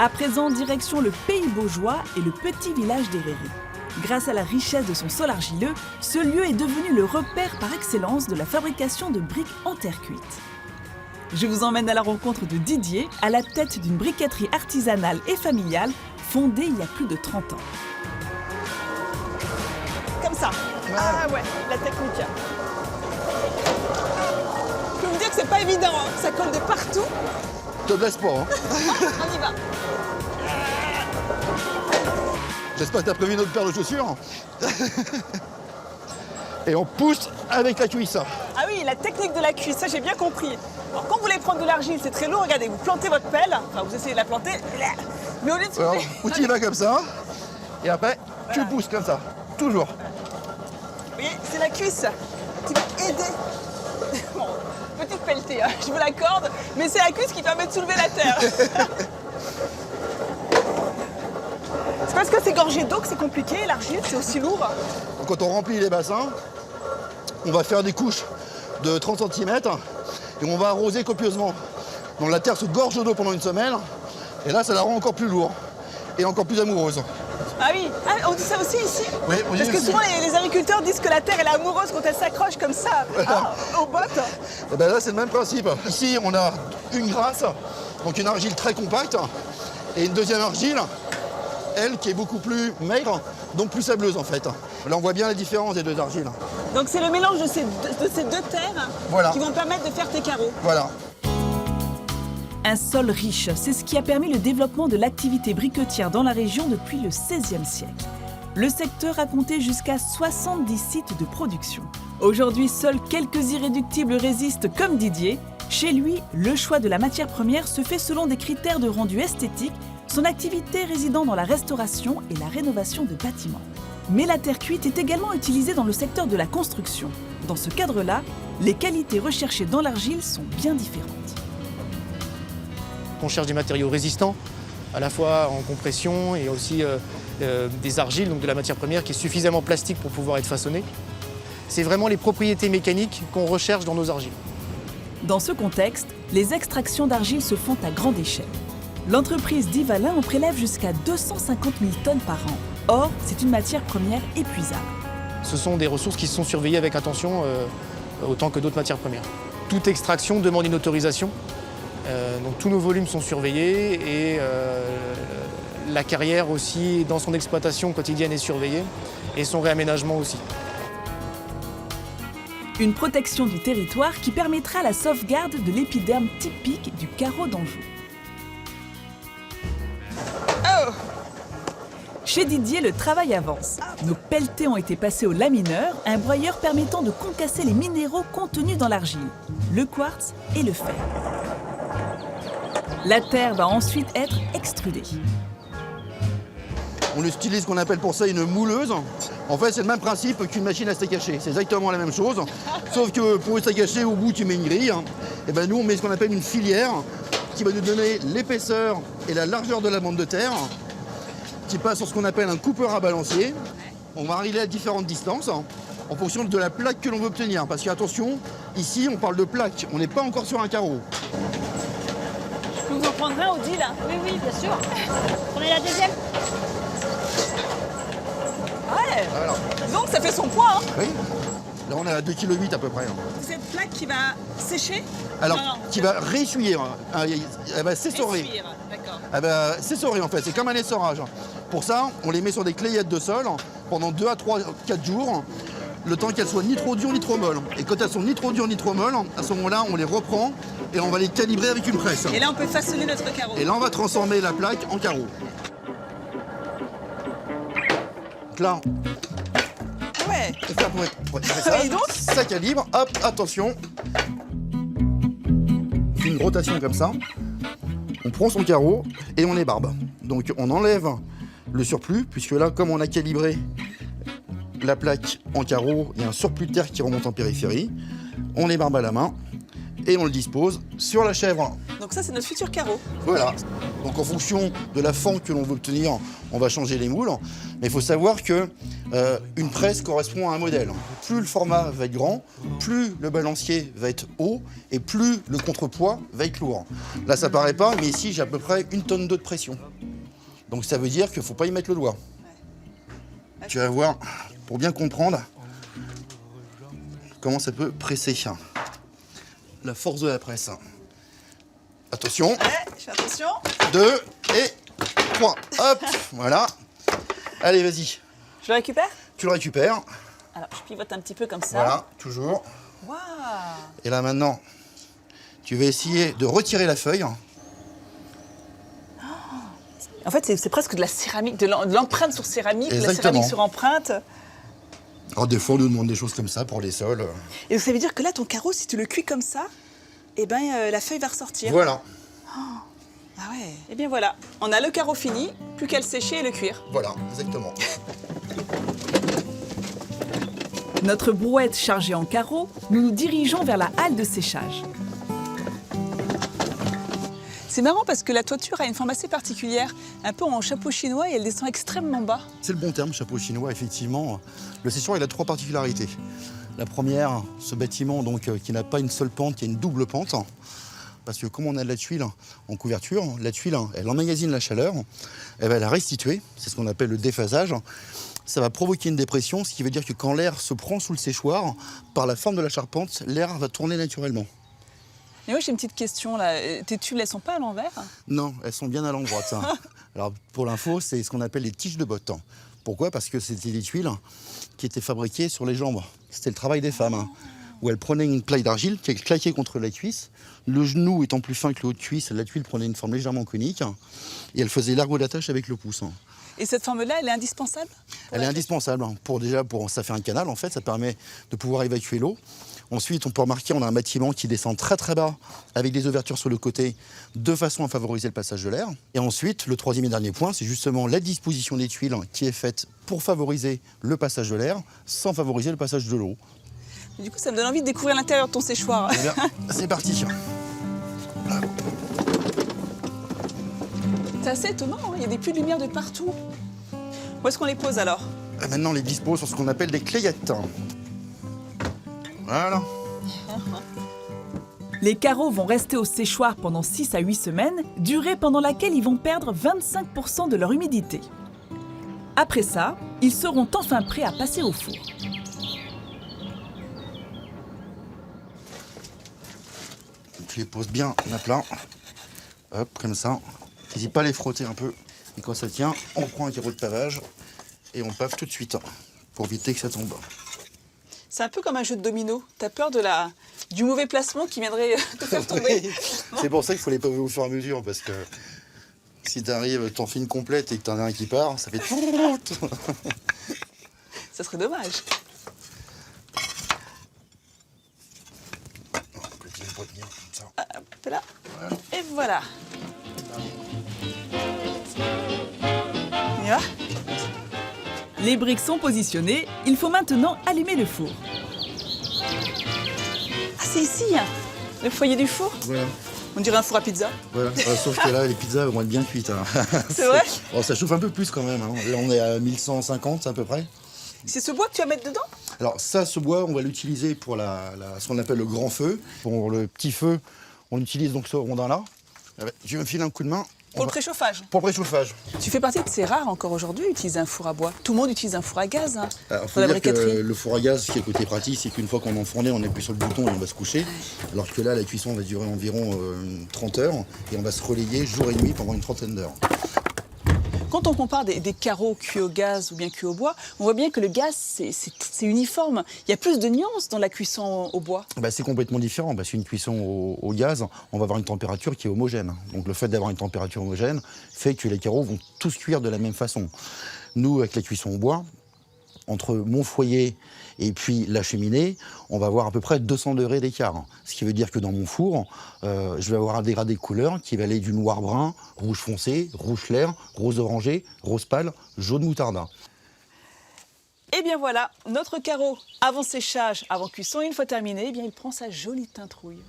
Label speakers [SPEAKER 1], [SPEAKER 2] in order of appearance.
[SPEAKER 1] À présent, direction le Pays Baugeois et le petit village d'Héréry. Grâce à la richesse de son sol argileux, ce lieu est devenu le repère par excellence de la fabrication de briques en terre cuite. Je vous emmène à la rencontre de Didier, à la tête d'une briqueterie artisanale et familiale fondée il y a plus de 30 ans. Comme ça. Ah ouais, la technique. Je peux vous dire que c'est pas évident, hein. Ça colle de partout.
[SPEAKER 2] Te blesse pas, hein.
[SPEAKER 1] On y va.
[SPEAKER 2] J'espère que tu as prévu une autre paire de chaussures. Et on pousse avec la cuisse.
[SPEAKER 1] Ah oui, la technique de la cuisse, ça j'ai bien compris. Alors quand vous voulez prendre de l'argile, c'est très lourd, regardez, vous plantez votre pelle, enfin vous essayez de la planter, mais au lieu de...
[SPEAKER 2] Alors, où tu y vas comme ça, et après, tu pousses comme ça, toujours.
[SPEAKER 1] Vous voyez, c'est la cuisse qui va aider. Bon, petite pelletée, hein, je vous l'accorde, mais c'est la cuisse qui permet de soulever la terre. C'est parce que c'est gorgé d'eau que c'est compliqué, l'argile, c'est aussi lourd.
[SPEAKER 2] Quand on remplit les bassins, on va faire des couches de 30 cm et on va arroser copieusement. Donc la terre se gorge d'eau pendant une semaine et là, ça la rend encore plus lourde et encore plus amoureuse.
[SPEAKER 1] Ah oui, on dit ça aussi ici?
[SPEAKER 2] Oui, on dit
[SPEAKER 1] parce que
[SPEAKER 2] aussi.
[SPEAKER 1] souvent les agriculteurs disent que la terre elle est amoureuse quand elle s'accroche comme ça aux bottes.
[SPEAKER 2] Et ben là, c'est le même principe. Ici, on a une grasse, donc une argile très compacte, et une deuxième argile, elle, qui est beaucoup plus maigre, donc plus sableuse en fait. Là, on voit bien la différence des deux argiles.
[SPEAKER 1] Donc c'est le mélange de ces deux terres
[SPEAKER 2] Voilà.
[SPEAKER 1] qui vont permettre de faire tes carreaux.
[SPEAKER 2] Voilà.
[SPEAKER 1] Un sol riche, c'est ce qui a permis le développement de l'activité briquetière dans la région depuis le XVIe siècle. Le secteur a compté jusqu'à 70 sites de production. Aujourd'hui, seuls quelques irréductibles résistent comme Didier. Chez lui, le choix de la matière première se fait selon des critères de rendu esthétique, son activité résidant dans la restauration et la rénovation de bâtiments. Mais la terre cuite est également utilisée dans le secteur de la construction. Dans ce cadre-là, les qualités recherchées dans l'argile sont bien différentes.
[SPEAKER 3] On cherche des matériaux résistants, à la fois en compression et aussi des argiles, donc de la matière première qui est suffisamment plastique pour pouvoir être façonnée. C'est vraiment les propriétés mécaniques qu'on recherche dans nos argiles.
[SPEAKER 1] Dans ce contexte, les extractions d'argile se font à grande échelle. L'entreprise d'Yvalin en prélève jusqu'à 250 000 tonnes par an. Or, c'est une matière première épuisable.
[SPEAKER 3] Ce sont des ressources qui sont surveillées avec attention, autant que d'autres matières premières. Toute extraction demande une autorisation. Donc tous nos volumes sont surveillés et la carrière aussi, dans son exploitation quotidienne, est surveillée et son réaménagement aussi.
[SPEAKER 1] Une protection du territoire qui permettra la sauvegarde de l'épiderme typique du carreau d'Anjou. Oh! Chez Didier, le travail avance. Nos pelletés ont été passés au lamineur, un broyeur permettant de concasser les minéraux contenus dans l'argile, le quartz et le fer. La terre va ensuite être extrudée.
[SPEAKER 2] On utilise ce qu'on appelle pour ça une mouleuse. En fait, c'est le même principe qu'une machine à steak haché. C'est exactement la même chose. Sauf que pour le steak haché, au bout, tu mets une grille. Et ben nous, on met ce qu'on appelle une filière qui va nous donner l'épaisseur et la largeur de la bande de terre, qui passe sur ce qu'on appelle un coupeur à balancier. On va arriver à différentes distances en fonction de la plaque que l'on veut obtenir. Parce qu'attention, ici, on parle de plaque. On n'est pas encore sur un carreau.
[SPEAKER 1] Vous en prendrez un, Odile?
[SPEAKER 4] Oui, oui, bien sûr. Prenez la deuxième.
[SPEAKER 1] Ouais.
[SPEAKER 2] Voilà.
[SPEAKER 1] Donc ça fait son poids. Hein.
[SPEAKER 2] Oui. Là, on est à 2,8 kg à peu près.
[SPEAKER 1] Cette plaque qui va sécher?
[SPEAKER 2] Alors,
[SPEAKER 1] Non,
[SPEAKER 2] qui va réessuyer. Elle va s'essorer.
[SPEAKER 1] D'accord.
[SPEAKER 2] Elle va s'essorer en fait. C'est comme un essorage. Pour ça, on les met sur des clayettes de sol pendant 2 à 3, 4 jours. Le temps qu'elles soient ni trop dures ni trop molles. Et quand elles sont ni trop dures ni trop molles, à ce moment-là, on les reprend et on va les calibrer avec une presse.
[SPEAKER 1] Et là, on peut façonner notre carreau.
[SPEAKER 2] Et là, on va transformer la plaque en carreau. Donc là,
[SPEAKER 1] Ouais.
[SPEAKER 2] on fait pour ça,
[SPEAKER 1] Et donc
[SPEAKER 2] ça calibre. Hop, attention. On fait une rotation comme ça. On prend son carreau et on ébarbe. Donc on enlève le surplus, puisque là, comme on a calibré la plaque en carreau, il y a un surplus de terre qui remonte en périphérie. On ébarbe à la main et on le dispose sur la chèvre.
[SPEAKER 1] Donc ça, c'est notre futur carreau.
[SPEAKER 2] Voilà. Donc en fonction de la forme que l'on veut obtenir, on va changer les moules. Mais il faut savoir que une presse correspond à un modèle. Plus le format va être grand, plus le balancier va être haut et plus le contrepoids va être lourd. Là, ça paraît pas, mais ici, j'ai à peu près 1 tonne d'eau de pression. Donc ça veut dire qu'il ne faut pas y mettre le doigt. Ouais. Tu vas voir, pour bien comprendre comment ça peut presser. La force de la presse. Attention.
[SPEAKER 1] Ouais, je fais attention.
[SPEAKER 2] 2 et 3. Hop, voilà. Allez, vas-y.
[SPEAKER 1] Je le récupère?
[SPEAKER 2] Tu le récupères.
[SPEAKER 1] Alors, je pivote un petit peu comme ça.
[SPEAKER 2] Voilà, toujours.
[SPEAKER 1] Waouh!
[SPEAKER 2] Et là, maintenant, tu vas essayer de retirer la feuille.
[SPEAKER 1] En fait, c'est presque de la céramique, de l'empreinte sur céramique, de la
[SPEAKER 2] Exactement.
[SPEAKER 1] céramique sur empreinte.
[SPEAKER 2] Alors, des fois, on nous demande des choses comme ça pour les sols.
[SPEAKER 1] Et ça veut dire que là, ton carreau, si tu le cuis comme ça, eh ben, la feuille va ressortir.
[SPEAKER 2] Voilà,
[SPEAKER 1] Ah ouais. Eh bien voilà, on a le carreau fini, plus qu'à le sécher et le cuire.
[SPEAKER 2] voilà, exactement.
[SPEAKER 1] Notre brouette chargée en carreaux, nous nous dirigeons vers la halle de séchage. C'est marrant parce que la toiture a une forme assez particulière, un peu en chapeau chinois et elle descend extrêmement bas.
[SPEAKER 2] C'est le bon terme, chapeau chinois, effectivement. Le séchoir, il a 3 particularités. La première, ce bâtiment donc, qui n'a pas une seule pente, qui a une double pente. Parce que comme on a de la tuile en couverture, la tuile, elle emmagasine la chaleur, elle va la restituer, c'est ce qu'on appelle le déphasage. Ça va provoquer une dépression, ce qui veut dire que quand l'air se prend sous le séchoir, par la forme de la charpente, l'air va tourner naturellement.
[SPEAKER 1] Et moi j'ai une petite question là, tes tuiles elles sont pas à l'envers?
[SPEAKER 2] Non, elles sont bien à l'endroit. Alors pour l'info, c'est ce qu'on appelle les tiges de bottes. Pourquoi? Parce que c'était des tuiles qui étaient fabriquées sur les jambes. C'était le travail des femmes. Où elles prenaient une plaque d'argile qu'elles claquaient contre la cuisse. Le genou étant plus fin que le haut de cuisse, la tuile prenait une forme légèrement conique. Et elle faisait l'ergot d'attache avec le pouce.
[SPEAKER 1] Et cette forme-là, elle est indispensable?
[SPEAKER 2] Elle est indispensable. Ça fait un canal en fait, ça permet de pouvoir évacuer l'eau. Ensuite, on peut remarquer, on a un bâtiment qui descend très très bas avec des ouvertures sur le côté de façon à favoriser le passage de l'air. Et ensuite, le troisième et dernier point, c'est justement la disposition des tuiles qui est faite pour favoriser le passage de l'air sans favoriser le passage de l'eau.
[SPEAKER 1] Du coup, ça me donne envie de découvrir l'intérieur de ton séchoir.
[SPEAKER 2] Eh bien, c'est parti.
[SPEAKER 1] C'est assez étonnant, hein, il y a des puits de lumière de partout. Où est-ce qu'on les pose alors?
[SPEAKER 2] Maintenant, on les dispose sur ce qu'on appelle des clayettes. Voilà.
[SPEAKER 1] Les carreaux vont rester au séchoir pendant 6 à 8 semaines, durée pendant laquelle ils vont perdre 25% de leur humidité. Après ça, ils seront enfin prêts à passer au four.
[SPEAKER 2] Tu les poses bien à plat. Hop, comme ça. N'hésite pas à les frotter un peu. Et quand ça tient, on prend un carreau de pavage et on pave tout de suite pour éviter que ça tombe.
[SPEAKER 1] C'est un peu comme un jeu de domino. T'as peur du mauvais placement qui viendrait te faire tomber.
[SPEAKER 2] Oui. C'est pour ça qu'il faut les paver au fur et à mesure, parce que si t'arrives, t'en fais une complète et que t'en as un qui part, ça fait tout.
[SPEAKER 1] Ça serait dommage. Hop là. Et voilà. On y va? Les briques sont positionnées, il faut maintenant allumer le four. Ah, c'est ici, hein, le foyer du four?
[SPEAKER 2] Voilà.
[SPEAKER 1] On dirait un four à pizza.
[SPEAKER 2] Voilà. Sauf que là, les pizzas vont être bien cuites.
[SPEAKER 1] C'est vrai?
[SPEAKER 2] Bon, ça chauffe un peu plus quand même. Là, on est à 1150 à peu près.
[SPEAKER 1] C'est ce bois que tu vas mettre dedans?
[SPEAKER 2] Alors ça, ce bois, on va l'utiliser pour ce qu'on appelle le grand feu. Pour le petit feu, on utilise donc ce rondin-là. Je vais me filer un coup de main.
[SPEAKER 1] Pour le préchauffage?
[SPEAKER 2] Pour le préchauffage.
[SPEAKER 1] Tu fais partie de ces rares encore aujourd'hui à utiliser un four à bois. Tout le monde utilise un four à gaz, hein,
[SPEAKER 2] Alors,
[SPEAKER 1] pour
[SPEAKER 2] faut
[SPEAKER 1] la
[SPEAKER 2] dire que
[SPEAKER 1] briqueterie.
[SPEAKER 2] le four à gaz, ce qui est côté pratique, c'est qu'une fois qu'on est enfourné, on appuie sur le bouton et on va se coucher. Alors que là, la cuisson va durer environ 30 heures et on va se relayer jour et nuit pendant une trentaine d'heures.
[SPEAKER 1] Quand on compare des carreaux cuits au gaz ou bien cuits au bois, on voit bien que le gaz, c'est uniforme. Il y a plus de nuances dans la cuisson au bois.
[SPEAKER 2] C'est complètement différent. Parce qu'une cuisson au gaz, on va avoir une température qui est homogène. Donc le fait d'avoir une température homogène fait que les carreaux vont tous cuire de la même façon. Nous, avec la cuisson au bois, entre mon foyer et puis la cheminée, on va avoir à peu près 200 degrés d'écart. Ce qui veut dire que dans mon four, je vais avoir un dégradé de couleur qui va aller du noir-brun, rouge foncé, rouge clair, rose orangé, rose pâle, jaune moutarda.
[SPEAKER 1] Et bien voilà, notre carreau, avant séchage, avant cuisson, une fois terminé, eh bien il prend sa jolie teinte rouille.